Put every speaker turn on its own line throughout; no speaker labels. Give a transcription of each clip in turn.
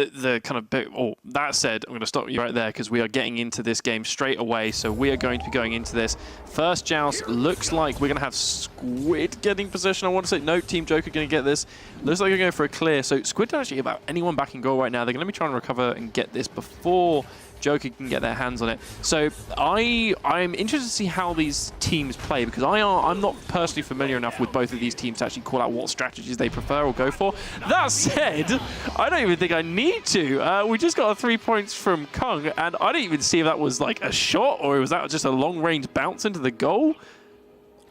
the kind of bit. Oh, that said, I'm going to stop you right there because we are getting into this game straight away. So we are going to be going into this first joust. Looks like we're going to have Squid getting possession. I want to say no, Team Jokr going to get this. Looks like they're going for a clear. So Squid don't actually have anyone back in goal right now. They're going to be trying to recover and get this before Jokr can get their hands on it. So I'm interested to see how these teams play because I'm not personally familiar enough with both of these teams to actually call out what strategies they prefer or go for. That said, I don't even think I need to. We just got 3 points from Kung, and I didn't even see if that was like a shot or was that just a long-range bounce into the goal.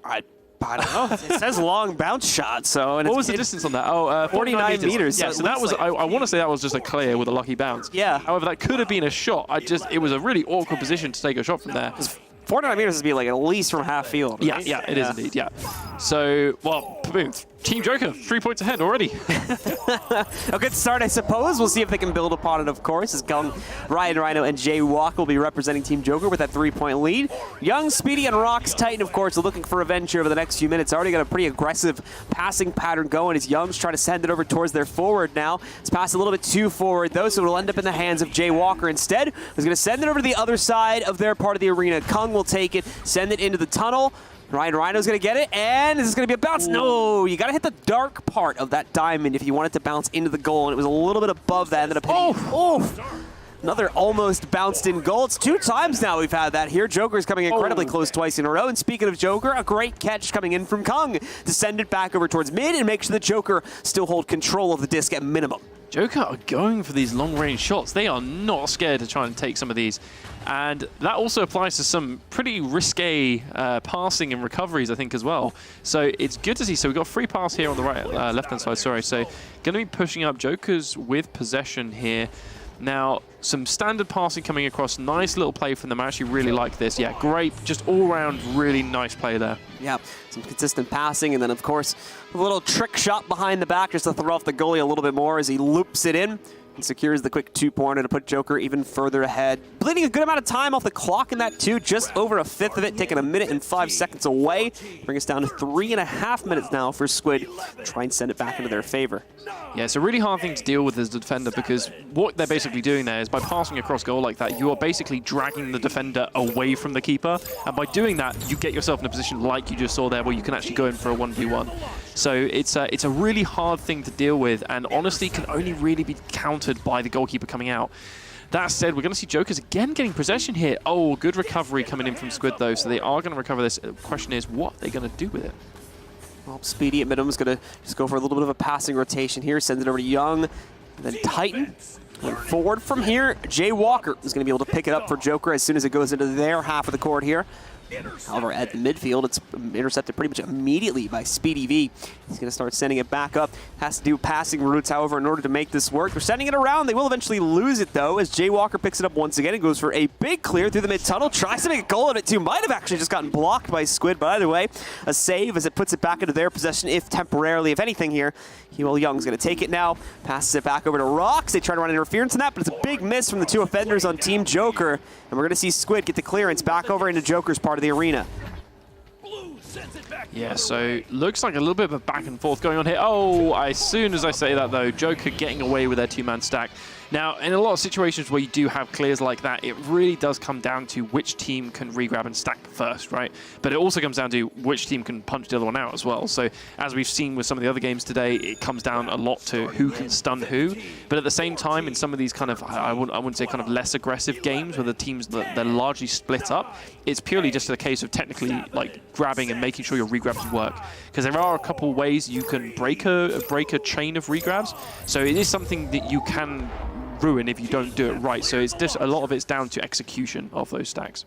I don't know. It says long bounce shot. So
what was the distance on that? Oh,
49 meters.
Yeah, so that was. Like, I want to say that was just a clear with a lucky bounce.
Yeah.
However, that could have been a shot. It was a really awkward position to take a shot from there.
49 meters would be like at least from half field. Right?
Yeah, it is indeed. Yeah. So, well, boom. Team Jokr, 3 points ahead already.
A good start, I suppose. We'll see if they can build upon it, of course, as Kung, Ryan Rhino, and Jay Walk will be representing Team Jokr with that 3-point lead. Young, Speedy, and Rox Titan, of course, are looking for revenge here over the next few minutes. Already got a pretty aggressive passing pattern going as Young's trying to send it over towards their forward now. It's passed a little bit too forward, though, so it'll end up in the hands of Jay Walker instead. He's going to send it over to the other side of their part of the arena. Kung will take it, send it into the tunnel. Ryan Rhino's going to get it, and this is going to be a bounce. No, you got to hit the dark part of that diamond if you want it to bounce into the goal, and it was a little bit above that. Ended up hitting. Another almost bounced in goal. It's 2 times now we've had that here. Jokr's coming incredibly close twice in a row. And speaking of Jokr, a great catch coming in from Kung to send it back over towards mid and make sure that Jokr still hold control of the disc at minimum.
Jokr are going for these long-range shots. They are not scared to try and take some of these. And that also applies to some pretty risque passing and recoveries, I think, as well. So it's good to see. So we've got a free pass here on the right, left-hand side, sorry. So going to be pushing up Jokr's with possession here. Now, some standard passing coming across. Nice little play from them. I actually really like this. Yeah, great. Just all-around really nice play there. Yeah,
some consistent passing. And then, of course, a little trick shot behind the back just to throw off the goalie a little bit more as he loops it in. And secures the quick 2-pointer to put Jokr even further ahead. Bleeding a good amount of time off the clock in that too, just over a fifth of it, taking 1 minute and 5 seconds away. Bring us down to 3.5 minutes now for Squid. Try and send it back into their favor.
Yeah, it's a really hard thing to deal with as a defender because what they're basically doing there is by passing across goal like that, you are basically dragging the defender away from the keeper. And by doing that, you get yourself in a position like you just saw there where you can actually go in for a 1v1. So it's a really hard thing to deal with and honestly can only really be countered by the goalkeeper coming out. That said, we're going to see Jokr's again getting possession here. Oh, good recovery coming in from Squid though, so they are going to recover this. The question is, what are they going to do with it?
Well, Speedy at minimum is going to just go for a little bit of a passing rotation here, sends it over to Young, then Titan. Going forward from here, Jay Walker is going to be able to pick it up for Jokr as soon as it goes into their half of the court here. However, at the midfield, it's intercepted pretty much immediately by Speedy V. He's going to start sending it back up. Has to do passing routes, however, in order to make this work. They're sending it around. They will eventually lose it, though, as Jay Walker picks it up once again and goes for a big clear through the mid-tunnel. Tries to make a goal of it, too. Might have actually just gotten blocked by Squid, but either way, a save as it puts it back into their possession, if temporarily, if anything here. Hewell Young's going to take it now. Passes it back over to Rox. They try to run interference in that, but it's a big miss from the 2 offenders on Team Jokr. And we're going to see Squid get the clearance back over into Jokr's part of the arena.
Yeah, so looks like a little bit of a back and forth going on here. Oh, as soon as I say that, though, Jokr getting away with their 2-man stack. Now, in a lot of situations where you do have clears like that, it really does come down to which team can regrab and stack first, right? But it also comes down to which team can punch the other one out as well. So as we've seen with some of the other games today, it comes down a lot to who can stun who. But at the same time, in some of these kind of, I wouldn't say kind of less aggressive games where the teams, they're largely split up, it's purely just a case of technically like grabbing and making sure your regrabs work. Because there are a couple ways you can break a chain of regrabs. So it is something that you can ruin if you don't do it right. So it's just a lot of it's down to execution of those stacks.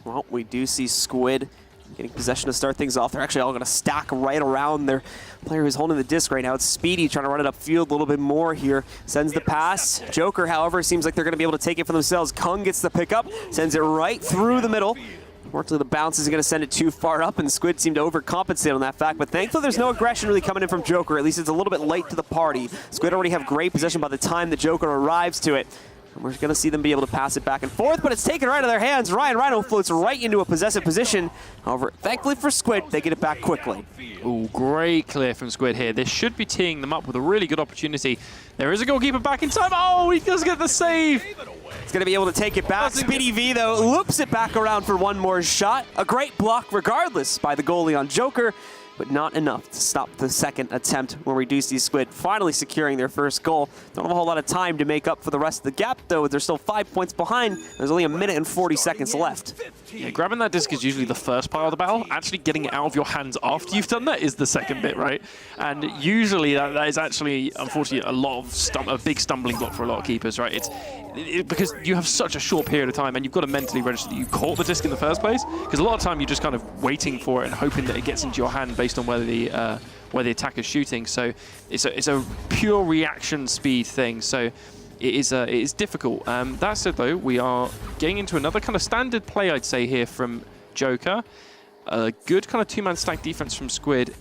Well, we do see Squid getting possession to start things off. They're actually all going to stack right around their player who's holding the disc right now. It's Speedy trying to run it upfield a little bit more here. Sends the pass. Jokr, however, seems like they're going to be able to take it for themselves. Kung gets the pickup, sends it right through the middle. Unfortunately, the bounce isn't going to send it too far up, and Squid seemed to overcompensate on that fact. But thankfully, there's no aggression really coming in from Jokr. At least it's a little bit late to the party. Squid already have great possession by the time the Jokr arrives to it. And we're going to see them be able to pass it back and forth, but it's taken right out of their hands. Ryan Rhino floats right into a possessive position. However, thankfully for Squid, they get it back quickly.
Ooh, great clear from Squid here. This should be teeing them up with a really good opportunity. There is a goalkeeper back in time. Oh, he does get the save.
He's going to be able to take it back. Speedy V, though, loops it back around for one more shot. A great block regardless by the goalie on Jokr, but not enough to stop the second attempt when we do see Squid finally securing their first goal. Don't have a whole lot of time to make up for the rest of the gap, though. They're still 5 points behind. There's only 1 minute and 40 seconds left.
Yeah, grabbing that disc is usually the first part of the battle. Actually getting it out of your hands after you've done that is the second bit, right? And usually that is actually, unfortunately, a big stumbling block for a lot of keepers, right? Because you have such a short period of time and you've got to mentally register that you caught the disc in the first place. Because a lot of time you're just kind of waiting for it and hoping that it gets into your hand based on where the attacker's shooting. So it's a pure reaction speed thing. So it is difficult. That said, though, we are getting into another kind of standard play, I'd say, here from Jokr. A good kind of two-man stack defense from Squid.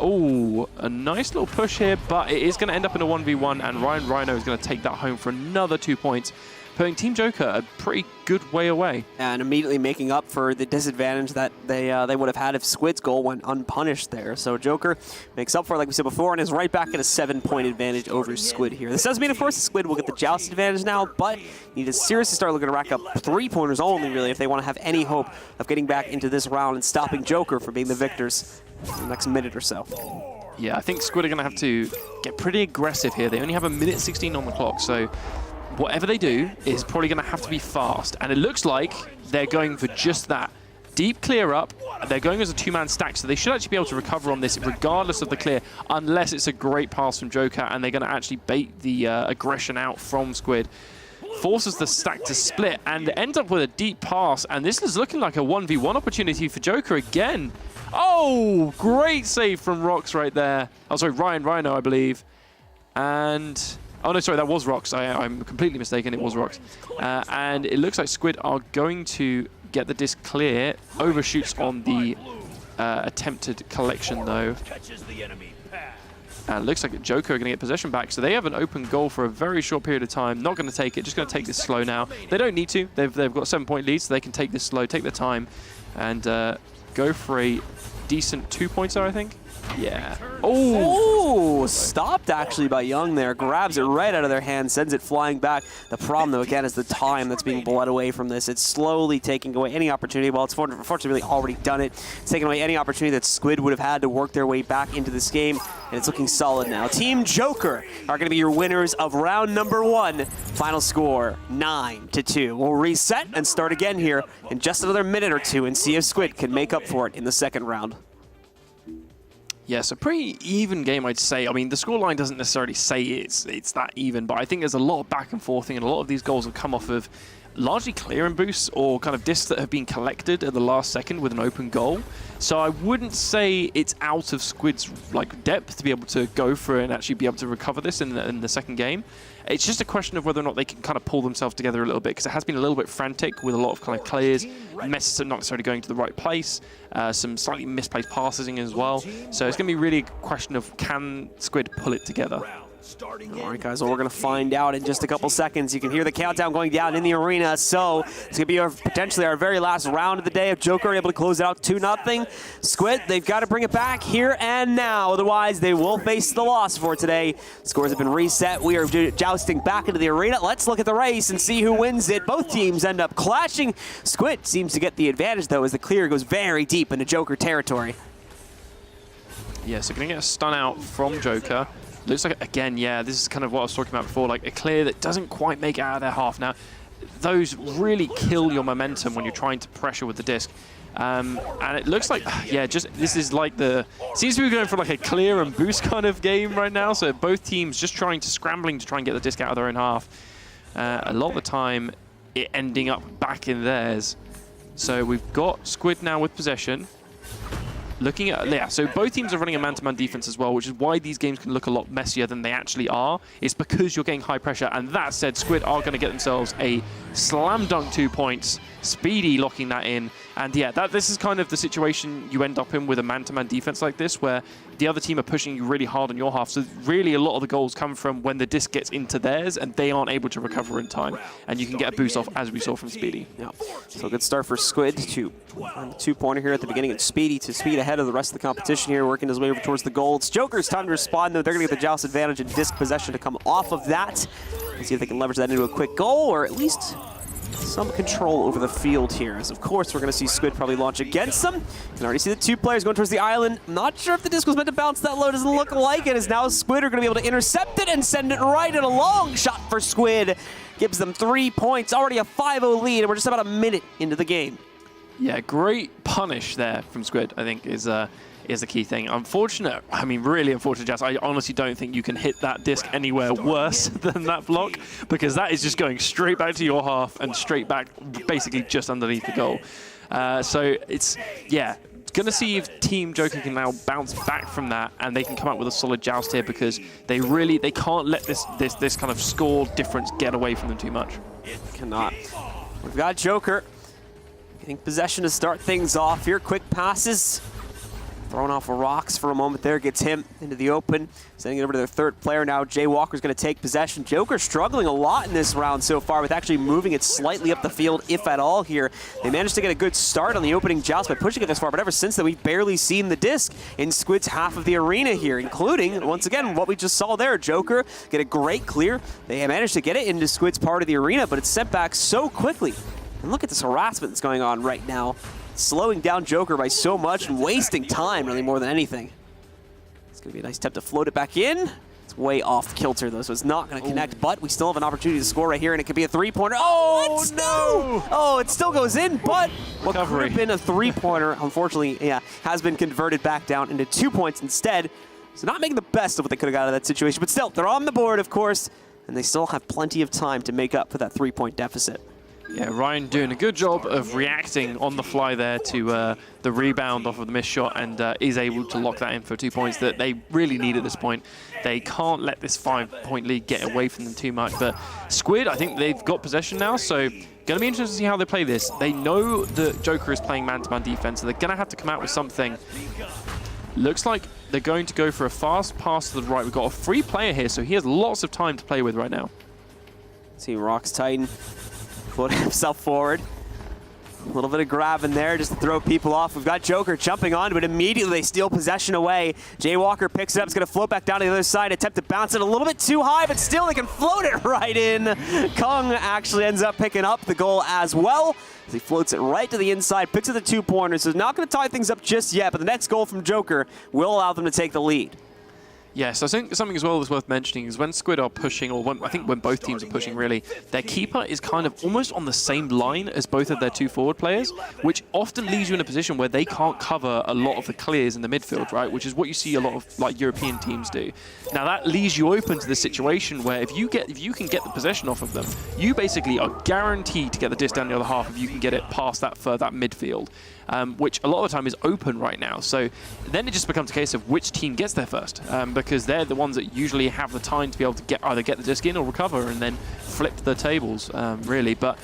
Oh, a nice little push here, but it is going to end up in a 1v1, and Ryan Rhino is going to take that home for another 2 points, putting Team Jokr a pretty good way away.
And immediately making up for the disadvantage that they would have had if Squid's goal went unpunished there. So Jokr makes up for it, like we said before, and is right back at a 7-point advantage over Squid here. This does mean, of course, Squid will get the joust advantage now, but you need to seriously start looking to rack up 3-pointers only, really, if they want to have any hope of getting back into this round and stopping Jokr from being the victors in the next minute or so.
Yeah, I think Squid are going to have to get pretty aggressive here. They only have 1:16 minute on the clock, so whatever they do is probably going to have to be fast. And it looks like they're going for just that. Deep clear up. They're going as a two-man stack, so they should actually be able to recover on this regardless of the clear, unless it's a great pass from Jokr and they're going to actually bait the aggression out from Squid. Forces the stack to split and ends up with a deep pass, and this is looking like a 1v1 opportunity for Jokr again. Oh, great save from Rox right there. Oh, sorry, Ryan Rhino, I believe. And, oh no, sorry, that was Rox. I'm completely mistaken, it was Rox. And it looks like Squid are going to get the disc clear. Overshoots on the attempted collection, though. And looks like Jokr are going to get possession back, so they have an open goal for a very short period of time. Not going to take it, just going to take this slow now. They don't need to. They've got a 7-point lead, so they can take this slow, take their time, and go for a decent 2-pointer, I think. Yeah.
Oh, stopped actually by Young there. Grabs it right out of their hand, sends it flying back. The problem, though, again, is the time that's being bled away from this. It's slowly taking away any opportunity. Well, it's unfortunately really already done it. It's taking away any opportunity that Squid would have had to work their way back into this game, and it's looking solid now. Team Jokr are going to be your winners of round number 1. Final score, 9-2. We'll reset and start again here in just another minute or two and see if Squid can make up for it in the second round.
Yeah, so pretty even game, I'd say. I mean, the scoreline doesn't necessarily say it's that even, but I think there's a lot of back and forthing, and a lot of these goals have come off of largely clearing boosts or kind of discs that have been collected at the last second with an open goal. So I wouldn't say it's out of Squid's depth to be able to go for it and actually be able to recover this in the second game. It's just a question of whether or not they can kind of pull themselves together a little bit, because it has been a little bit frantic with a lot of kind of clears, not necessarily going to the right place, some slightly misplaced passing as well. So it's going to be really a question of, can Squid pull it together?
All right, guys, well, we're going to find out in just a couple seconds. You can hear the countdown going down in the arena, so it's going to be potentially our very last round of the day. If Jokr are able to close it out 2-0, Squid, they've got to bring it back here and now. Otherwise, they will face the loss for today. Scores have been reset. We are jousting back into the arena. Let's look at the race and see who wins it. Both teams end up clashing. Squid seems to get the advantage, though, as the clear goes very deep into Jokr territory.
Yeah, so going to get a stun out from Jokr. Looks like, again, yeah, this is kind of what I was talking about before, like a clear that doesn't quite make it out of their half. Now, those really kill your momentum when you're trying to pressure with the disc. And it looks like, yeah, this is like seems to be going for like a clear and boost kind of game right now. So both teams just scrambling to try and get the disc out of their own half. A lot of the time, it ending up back in theirs. So we've got Squid now with possession. looking at, yeah, so both teams are running a man-to-man defense as well, which is why these games can look a lot messier than they actually are. It's because you're getting high pressure, and that said, Squid are going to get themselves a slam dunk 2 points, Speedy locking that in, and yeah, this is kind of the situation you end up in with a man-to-man defense like this, where the other team are pushing you really hard on your half, so really a lot of the goals come from when the disc gets into theirs, and they aren't able to recover in time, and you can get a boost off, as we saw from Speedy.
Yeah. So a good start for Squid to two-pointer here at the beginning, and Speedy to speed ahead of the rest of the competition here, working his way over towards the goal. It's Jokr's time to respond, though. They're going to get the joust advantage and disc possession to come off of that. Let's see if they can leverage that into a quick goal, or at least some control over the field here, as of course we're going to see Squid probably launch against them. You can already see the two players going towards the island. Not sure if the disc was meant to bounce that low. Doesn't look like it, as now Squid are going to be able to intercept it and send it right in. A long shot for Squid gives them 3 points, already a 5-0 lead, and we're just about a minute into the game.
Yeah, great punish there from Squid, I think, is the key thing. Unfortunate, I mean, really unfortunate, Jazz. I honestly don't think you can hit that disc anywhere worse than that block, because that is just going straight back to your half and straight back basically just underneath the goal. So it's, yeah, going to see if Team Jokr can now bounce back from that and they can come up with a solid joust here, because they can't let this kind of score difference get away from them too much.
Cannot. We've got Jokr getting possession to start things off here. Quick passes. Throwing off of rocks for a moment there, gets him into the open. Sending it over to their third player now. Jay Walker's going to take possession. Jokr struggling a lot in this round so far with actually moving it slightly up the field, if at all here. They managed to get a good start on the opening joust by pushing it this far, but ever since then, we've barely seen the disc in Squid's half of the arena here, including, once again, what we just saw there. Jokr get a great clear. They managed to get it into Squid's part of the arena, but it's sent back so quickly. And look at this harassment that's going on right now. Slowing down Jokr by so much and wasting time, really, more than anything. It's going to be a nice attempt to float it back in. It's way off kilter, though, so it's not going to connect, but we still have an opportunity to score right here, and it could be a three-pointer. Oh, no! Oh, it still goes in, but what could have been a three-pointer, unfortunately, yeah, has been converted back down into 2 points instead. So not making the best of what they could have got out of that situation, but still, they're on the board, of course, and they still have plenty of time to make up for that 3-point deficit.
Yeah, Ryan doing a good job of reacting on the fly there to the rebound off of the missed shot, and is able to lock that in for 2 points that they really need at this point. They can't let this 5-point lead get away from them too much. But Squid, I think they've got possession now, so going to be interesting to see how they play this. They know that Jokr is playing man-to-man defense, so they're going to have to come out with something. Looks like they're going to go for a fast pass to the right. We've got a free player here, so he has lots of time to play with right now.
See Rocks Titan putting himself forward. A little bit of grab in there just to throw people off. We've got Jokr jumping on, but immediately they steal possession away. Jay Walker picks it up. It's going to float back down to the other side. Attempt to bounce it a little bit too high, but still they can float it right in. Kung actually ends up picking up the goal as well, as he floats it right to the inside, picks up the 2-pointers. So not going to tie things up just yet, but the next goal from Jokr will allow them to take the lead.
Yes, I think something as well that's worth mentioning is when Squid are pushing, or I think when both teams are pushing really, their keeper is kind of almost on the same line as both of their two forward players, which often leaves you in a position where they can't cover a lot of the clears in the midfield, right? Which is what you see a lot of like European teams do. Now that leaves you open to the situation where if you can get the possession off of them, you basically are guaranteed to get the disc down the other half if you can get it past that midfield. Which a lot of the time is open right now. So then it just becomes a case of which team gets there first, because they're the ones that usually have the time to be able to either get the disc in or recover and then flip the tables, really. But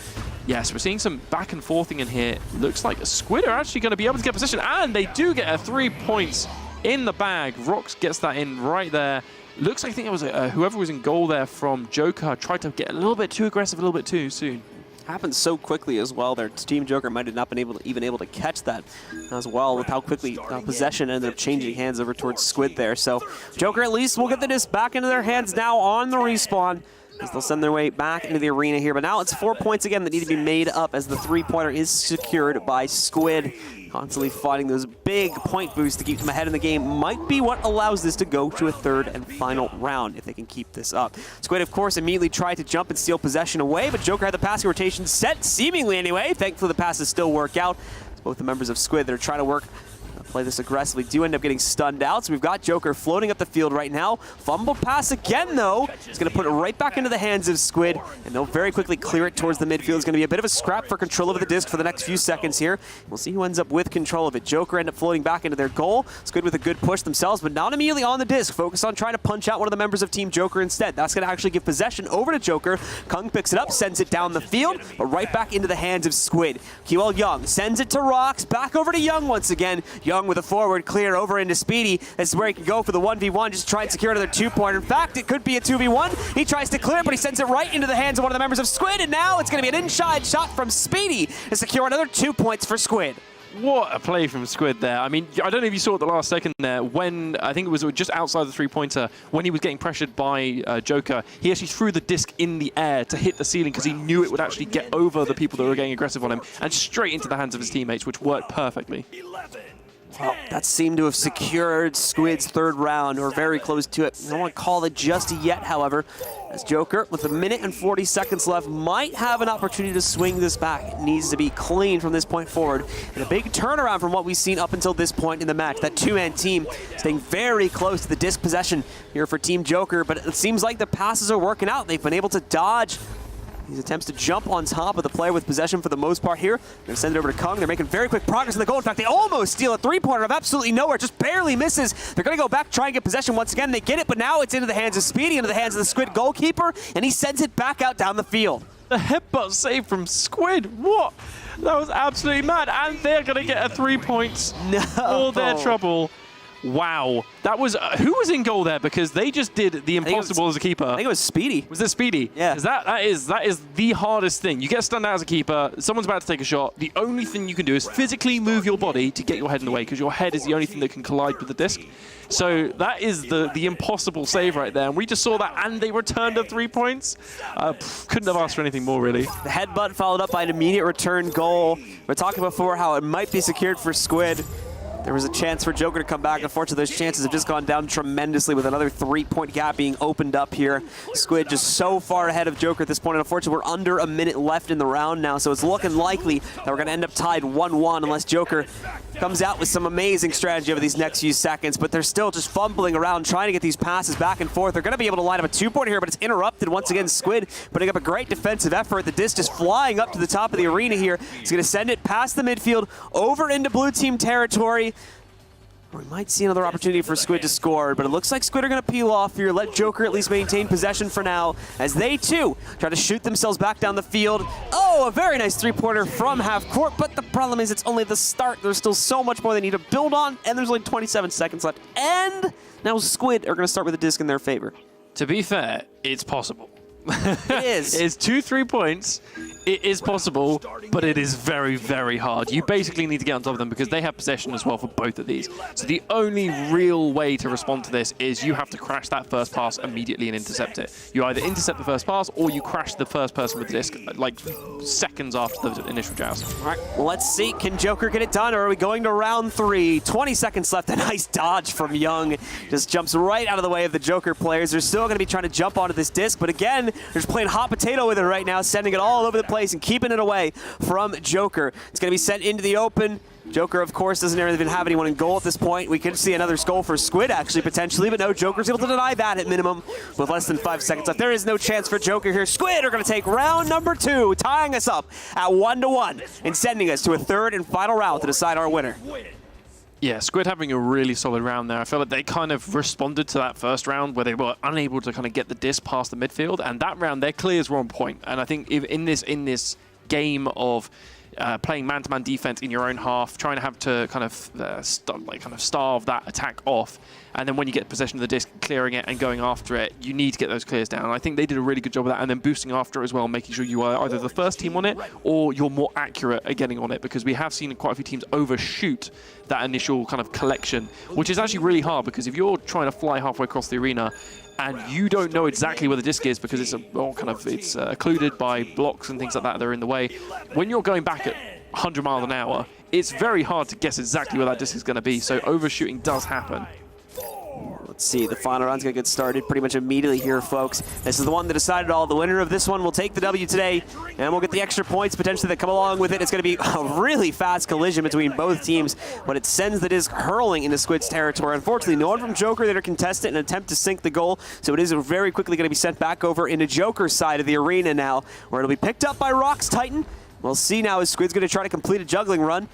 yes, we're seeing some back and forthing in here. Looks like Squid are actually going to be able to get position, and they do get a 3 points in the bag. Rox gets that in right there. Looks like I think it was whoever was in goal there from Jokr tried to get a little bit too aggressive, a little bit too soon.
Happened so quickly as well. Their team Jokr might have not been even able to catch that as well, with how quickly possession ended up changing hands over towards Squid there. So Jokr at least will get the disc back into their hands now on the respawn, as they'll send their way back into the arena here. But now it's 4 points again that need to be made up, as the 3-pointer is secured by Squid. Constantly fighting those big point boosts to keep them ahead in the game might be what allows this to go to a third and final round if they can keep this up. Squid, of course, immediately tried to jump and steal possession away, but Jokr had the passing rotation set, seemingly anyway. Thankfully, the passes still work out. It's both the members of Squid that are trying to work play this aggressively, do end up getting stunned out. So we've got Jokr floating up the field right now. Fumble pass again, though. He's going to put it right back into the hands of Squid, and they'll very quickly clear it towards the midfield. It's going to be a bit of a scrap for control of the disc for the next few seconds here. We'll see who ends up with control of it. Jokr end up floating back into their goal. Squid with a good push themselves, but not immediately on the disc. Focus on trying to punch out one of the members of Team Jokr instead. That's going to actually give possession over to Jokr. Kung picks it up, sends it down the field, but right back into the hands of Squid. QL Young sends it to Rocks, back over to Young once again. Young with a forward clear over into Speedy. This is where he can go for the 1v1, just try and secure another 2-pointer. In fact, it could be a 2v1. He tries to clear, but he sends it right into the hands of one of the members of Squid, and now it's going to be an inside shot from Speedy to secure another 2 points for Squid.
What a play from Squid there. I mean, I don't know if you saw it the last second there, when, I think it was just outside the three-pointer, when he was getting pressured by Jokr, he actually threw the disc in the air to hit the ceiling because he knew it would actually get over the people that were getting aggressive on him and straight into the hands of his teammates, which worked perfectly.
Well, that seemed to have secured Squid's third round, or very close to it. I don't want to call it just yet, however, as Jokr, with 1 minute and 40 seconds left, might have an opportunity to swing this back. It needs to be clean from this point forward. And a big turnaround from what we've seen up until this point in the match. That two-man team staying very close to the disc possession here for Team Jokr, but it seems like the passes are working out. They've been able to dodge these attempts to jump on top of the player with possession for the most part here. They're going to send it over to Kung. They're making very quick progress in the goal. In fact, they almost steal a three-pointer of absolutely nowhere. Just barely misses. They're going to go back, try and get possession once again. They get it, but now it's into the hands of Speedy, into the hands of the Squid goalkeeper, and he sends it back out down the field.
The headbutt save from Squid. What? That was absolutely mad. And they're going to get a 3 points for their trouble. Wow. That was, who was in goal there? Because they just did the impossible as a keeper.
I think it was Speedy.
Was it Speedy?
Yeah.
Because that is the hardest thing. You get stunned out as a keeper, someone's about to take a shot, the only thing you can do is physically move your body to get your head in the way, because your head is the only thing that can collide with the disc. So that is the impossible save right there. And we just saw that, and they returned a 3 points. Couldn't have asked for anything more, really.
The headbutt followed up by an immediate return goal. We're talking before how it might be secured for Squid. There was a chance for Jokr to come back. Unfortunately, those chances have just gone down tremendously with another 3-point gap being opened up here. Squid just so far ahead of Jokr at this point. And unfortunately, we're under a minute left in the round now, so it's looking likely that we're going to end up tied 1-1 unless Jokr comes out with some amazing strategy over these next few seconds. But they're still just fumbling around, trying to get these passes back and forth. They're going to be able to line up a 2-pointer here, but it's interrupted once again. Squid putting up a great defensive effort. The disc just flying up to the top of the arena here. He's going to send it past the midfield, over into blue team territory. We might see another opportunity for Squid to score, but it looks like Squid are going to peel off here. Let Jokr at least maintain possession for now, as they too try to shoot themselves back down the field. Oh, a very nice 3-pointer from half court, but the problem is it's only the start. There's still so much more they need to build on, and there's only 27 seconds left. And now Squid are going to start with a disc in their favor.
To be fair, it's possible.
It is.
It's 2 3 points. It is possible, but it is very, very hard. You basically need to get on top of them because they have possession as well for both of these. So the only real way to respond to this is you have to crash that first pass immediately and intercept it. You either intercept the first pass or you crash the first person with the disc like seconds after the initial joust.
All right, well, let's see. Can Jokr get it done, or are we going to round 3? 20 seconds left. A nice dodge from Young. Just jumps right out of the way of the Jokr players. They're still going to be trying to jump onto this disc, but again, they're just playing hot potato with it right now, sending it all over the place and keeping it away from Jokr. It's going to be sent into the open. Jokr, of course, doesn't even have anyone in goal at this point. We could see another goal for Squid, actually, potentially, but no, Joker's able to deny that at minimum with less than 5 seconds left. There is no chance for Jokr here. Squid are going to take round number 2, tying us up at 1-1 and sending us to a third and final round to decide our winner.
Yeah, Squid having a really solid round there. I feel like they kind of responded to that first round where they were unable to kind of get the disc past the midfield, and that round their clears were on point. And I think if in this game of playing man-to-man defense in your own half, trying to have to kind of starve that attack off, and then when you get possession of the disc, clearing it and going after it, you need to get those clears down. And I think they did a really good job of that, and then boosting after it as well, making sure you are either the first team on it or you're more accurate at getting on it, because we have seen quite a few teams overshoot that initial kind of collection, which is actually really hard, because if you're trying to fly halfway across the arena and you don't know exactly where the disc is because it's occluded by blocks and things like that that are in the way, when you're going back at 100 miles an hour, it's very hard to guess exactly where that disc is going to be, so overshooting does happen.
Let's see, the final round's gonna get started pretty much immediately here, folks. This is the one that decided all. The winner of this one will take the W today, and we'll get the extra points potentially that come along with it. It's gonna be a really fast collision between both teams, but it sends the disc hurling into Squid's territory. Unfortunately, no one from Jokr there to contest it and attempt to sink the goal, so it is very quickly gonna be sent back over into Jokr's side of the arena now, where it'll be picked up by Rock's Titan. We'll see now as Squid's gonna try to complete a juggling run.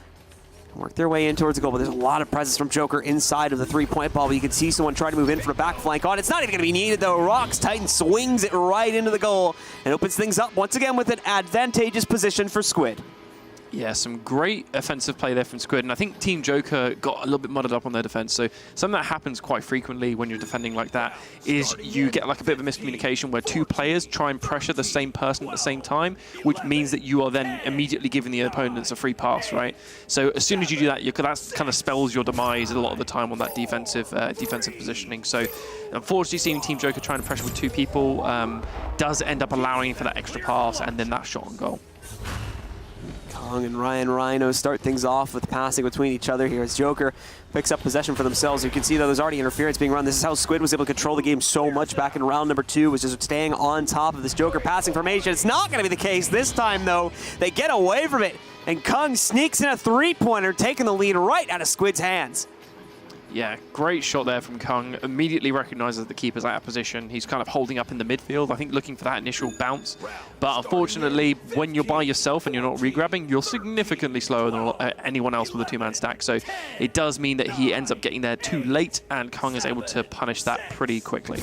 Work their way in towards the goal, but there's a lot of presence from Jokr inside of the three-point ball. But you can see someone try to move in for a back flank on. It's not even going to be needed, though. Rock's Titan swings it right into the goal and opens things up once again with an advantageous position for Squid.
Yeah, some great offensive play there from Squid, and I think Team Jokr got a little bit muddled up on their defense. So something that happens quite frequently when you're defending like that is you get like a bit of a miscommunication where two players try and pressure the same person at the same time, which means that you are then immediately giving the opponents a free pass, right? So as soon as you do that, that kind of spells your demise a lot of the time on that defensive positioning. So unfortunately, seeing Team Jokr trying to pressure with two people does end up allowing for that extra pass and then that shot on goal.
Kong and Ryan Rhino start things off with passing between each other here as Jokr picks up possession for themselves. You can see, though, there's already interference being run. This is how Squid was able to control the game so much back in round number 2, was just staying on top of this Jokr passing formation. It's not going to be the case this time, though. They get away from it, and Kong sneaks in a three-pointer, taking the lead right out of Squid's hands.
Yeah, great shot there from Kung. Immediately recognizes the keeper's out of position. He's kind of holding up in the midfield, I think looking for that initial bounce. But unfortunately, when you're by yourself and you're not regrabbing, you're significantly slower than anyone else with a two-man stack. So it does mean that he ends up getting there too late, and Kung is able to punish that pretty quickly.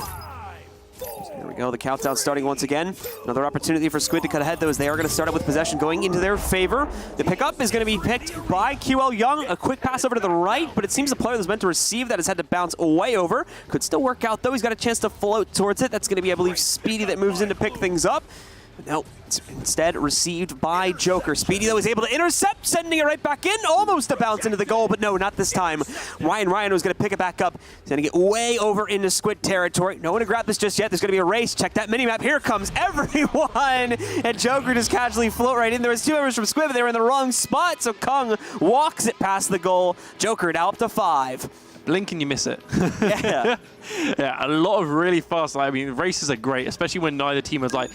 Here we go, the countdown starting once again. Another opportunity for Squid to cut ahead, though, as they are going to start up with possession going into their favor. The pickup is going to be picked by QL Young. A quick pass over to the right, but it seems the player that's meant to receive that has had to bounce way over. Could still work out, though. He's got a chance to float towards it. That's going to be, I believe, Speedy that moves in to pick things up. No, it's instead received by Jokr. Speedy, though, is able to intercept, sending it right back in. Almost a bounce into the goal, but no, not this time. Ryan was going to pick it back up. He's going to get way over into Squid territory. No one to grab this just yet. There's going to be a race. Check that minimap. Here comes everyone. And Jokr just casually float right in. There was two members from Squid, but they were in the wrong spot, so Kung walks it past the goal. Jokr now up to 5.
Blink and you miss it.
Yeah.
Yeah, a lot of really fast. I mean, races are great, especially when neither team is like,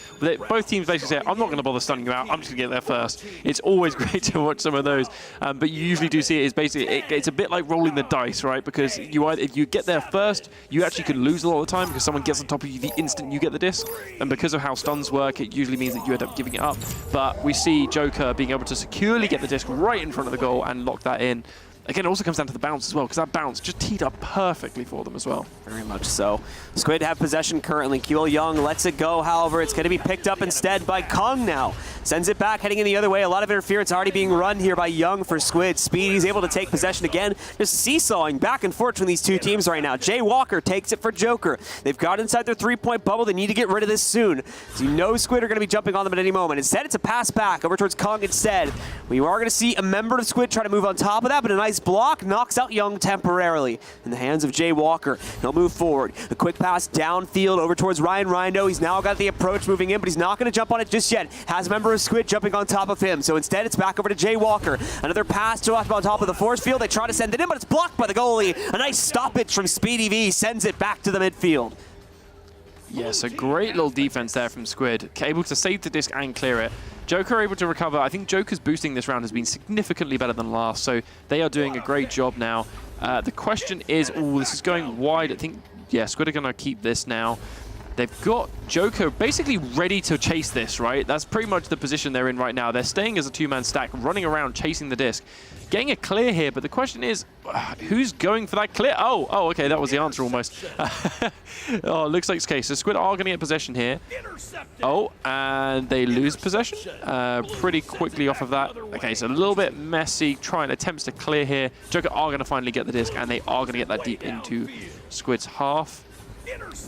both teams basically say, I'm not going to bother stunning you out, I'm just going to get there first. It's always great to watch some of those, but you usually do see it is basically, it's a bit like rolling the dice, right? Because if you get there first, you actually could lose a lot of the time because someone gets on top of you the instant you get the disc, and because of how stuns work, it usually means that you end up giving it up. But we see Jokr being able to securely get the disc right in front of the goal and lock that in. Again, it also comes down to the bounce as well, because that bounce just teed up perfectly for them as well.
Very much so. Squid have possession currently. QL Young lets it go, however, it's going to be picked up instead by Kung now. Sends it back, heading in the other way. A lot of interference already being run here by Young for Squid. Speedy's able to take possession again. Just seesawing back and forth between these two teams right now. Jay Walker takes it for Jokr. They've got inside their three-point bubble. They need to get rid of this soon. So you know Squid are going to be jumping on them at any moment. Instead, it's a pass back over towards Kung instead. We are going to see a member of Squid try to move on top of that, but a nice block knocks out Young temporarily in the hands of Jay Walker. He'll move forward. A quick pass downfield over towards Ryan Rhino. He's now got the approach moving in, but he's not going to jump on it just yet. Has a member of Squid jumping on top of him. So instead, it's back over to Jay Walker. Another pass to up on top of the force field. They try to send it in, but it's blocked by the goalie. A nice stoppage from Speedy V sends it back to the midfield.
Yes, a great little defense there from Squid. Able to save the disc and clear it. Jokr able to recover. I think Joker's boosting this round has been significantly better than last, so they are doing a great job now. The question is, this is going wide. I think, yeah, Squid are going to keep this now. They've got Jokr basically ready to chase this, right? That's pretty much the position they're in right now. They're staying as a two-man stack, running around, chasing the disc. Getting a clear here, but the question is, who's going for that clear? Oh, okay, that was the answer almost. Oh, looks like it's the case. So Squid are going to get possession here. Oh, and they lose possession pretty quickly off of that. Okay, so a little bit messy, trying attempts to clear here. Jokr are going to finally get the disc, and they are going to get that deep into Squid's half.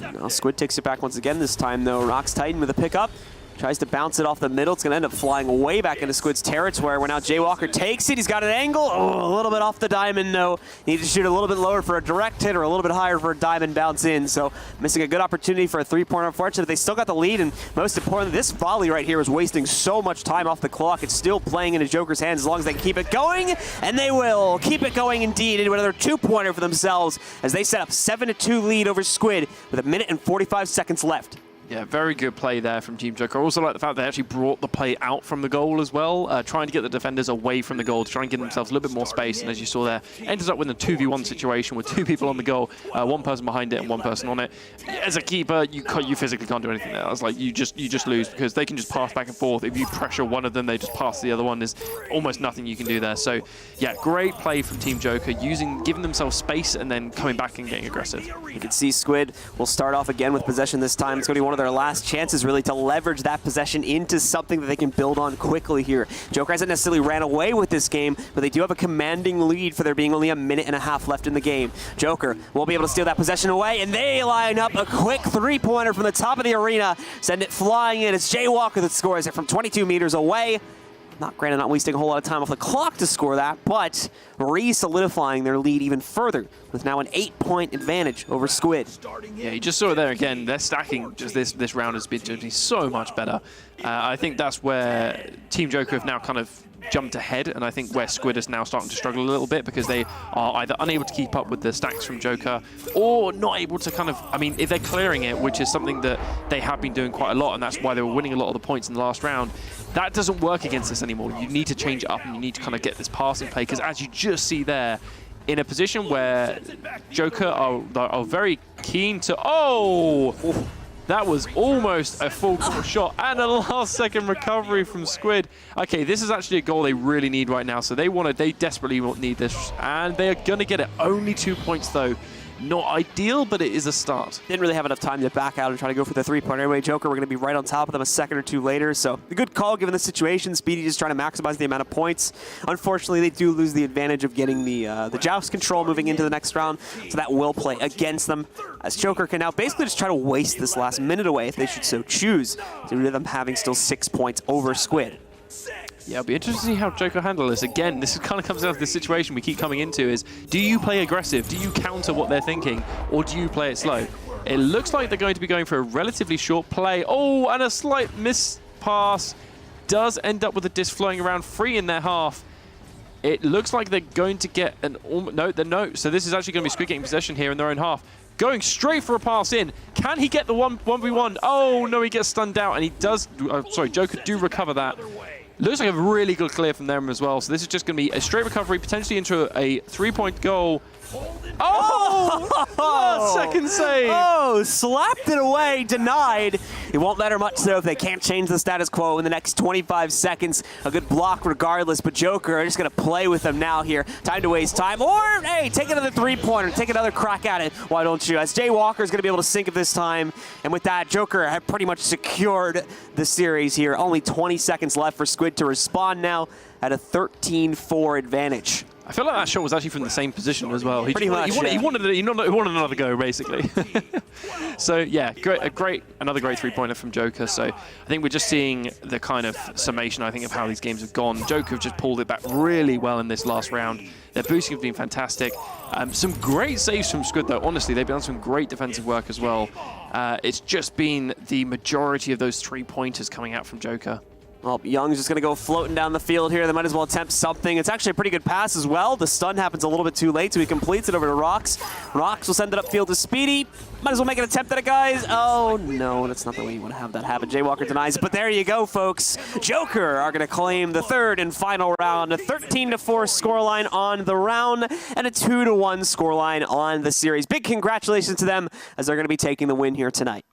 Now Squid takes it back once again. This time, though, Rock's Titan with a pickup. Tries to bounce it off the middle. It's going to end up flying way back into Squid's territory, where now Jokr takes it. He's got an angle. Oh, a little bit off the diamond, no. Need to shoot a little bit lower for a direct hit or a little bit higher for a diamond bounce in. So missing a good opportunity for a three-pointer. Unfortunately, they still got the lead, and most importantly, this volley right here is wasting so much time off the clock. It's still playing into Jokr's hands as long as they can keep it going, and they will keep it going indeed into another two-pointer for themselves as they set up 7-2 lead over Squid with 1 minute and 45 seconds left.
Yeah, very good play there from Team Jokr. I also like the fact they actually brought the play out from the goal as well, trying to get the defenders away from the goal to try and give themselves a little bit more space. And as you saw there, ended up with a 2v1 situation with 2 people on the goal, 1 person behind it and 1 person on it. As a keeper, you physically can't do anything there. It's like you just lose because they can just pass back and forth. If you pressure one of them, they just pass the other one. There's almost nothing you can do there. So yeah, great play from Team Jokr, giving themselves space and then coming back and getting aggressive.
You can see Squid will start off again with possession this time. It's going to be one of their last chances really to leverage that possession into something that they can build on quickly here. Jokr hasn't necessarily ran away with this game, but they do have a commanding lead for there being only 1.5 minutes left in the game. Jokr will be able to steal that possession away, and they line up a quick three-pointer from the top of the arena, send it flying in. It's Jokr that scores it from 22 meters away. Not wasting a whole lot of time off the clock to score that, but re-solidifying their lead even further with now an 8-point advantage over Squid.
Yeah, you just saw it there again. Their stacking just this round has been doing so much better. I think that's where Team Jokr have now kind of jumped ahead, and I think where Squid is now starting to struggle a little bit because they are either unable to keep up with the stacks from Jokr or not able to kind of, I mean, if they're clearing it, which is something that they have been doing quite a lot, and that's why they were winning a lot of the points in the last round, that doesn't work against us anymore. You need to change it up and you need to kind of get this passing play because as you just see there, in a position where Jokr are very keen to, that was almost a full court shot and a last-second recovery from Squid. Okay, this is actually a goal they really need right now, so they desperately need this, and they are going to get it. Only 2 points, though. Not ideal, but it is a start.
Didn't really have enough time to back out and try to go for the three-pointer. Anyway, Jokr, we're going to be right on top of them a second or two later, so a good call given the situation. Speedy just trying to maximize the amount of points. Unfortunately, they do lose the advantage of getting the joust control moving into the next round, so that will play against them. As Jokr can now basically just try to waste this last minute away if they should so choose, due to them having still 6 points over Squid.
Yeah, it'll be interesting to see how Jokr handle this. Again, this kind of comes down to the situation we keep coming into is, do you play aggressive? Do you counter what they're thinking? Or do you play it slow? It looks like they're going to be going for a relatively short play. Oh, and a slight miss pass does end up with a disc flowing around free in their half. It looks like they're going to get an... No. So this is actually going to be Squid getting possession here in their own half. Going straight for a pass in. Can he get the 1v1? Oh, no, he gets stunned out. And he does... sorry, Jokr do recover that. Looks like a really good clear from them as well. So this is just going to be a straight recovery, potentially into a 3-point goal. Oh! Second save.
Oh, slapped it away, denied. It won't matter much, though, if they can't change the status quo in the next 25 seconds. A good block regardless, but Jokr are just going to play with them now here. Time to waste time. Or, hey, take another three-pointer. Take another crack at it. Why don't you? As Jokr is going to be able to sink it this time. And with that, Jokr have pretty much secured the series here. Only 20 seconds left for Squid to respond now at a 13-4 advantage.
I feel like that shot was actually from the same position as well.
Pretty much,
he wanted another go, basically. So, yeah, another great three-pointer from Jokr. So, I think we're just seeing the kind of summation, I think, of how these games have gone. Jokr have just pulled it back really well in this last round. Their boosting has been fantastic. Some great saves from Squid, though. Honestly, they've done some great defensive work as well. It's just been the majority of those three-pointers coming out from Jokr.
Well, Young's just going to go floating down the field here. They might as well attempt something. It's actually a pretty good pass as well. The stun happens a little bit too late, so he completes it over to Rox. Rox will send it upfield to Speedy. Might as well make an attempt at it, guys. Oh, no, that's not the way you want to have that happen. Jokr denies it, but there you go, folks. Jokr are going to claim the third and final round. A 13-4 scoreline on the round and a 2-1 scoreline on the series. Big congratulations to them as they're going to be taking the win here tonight.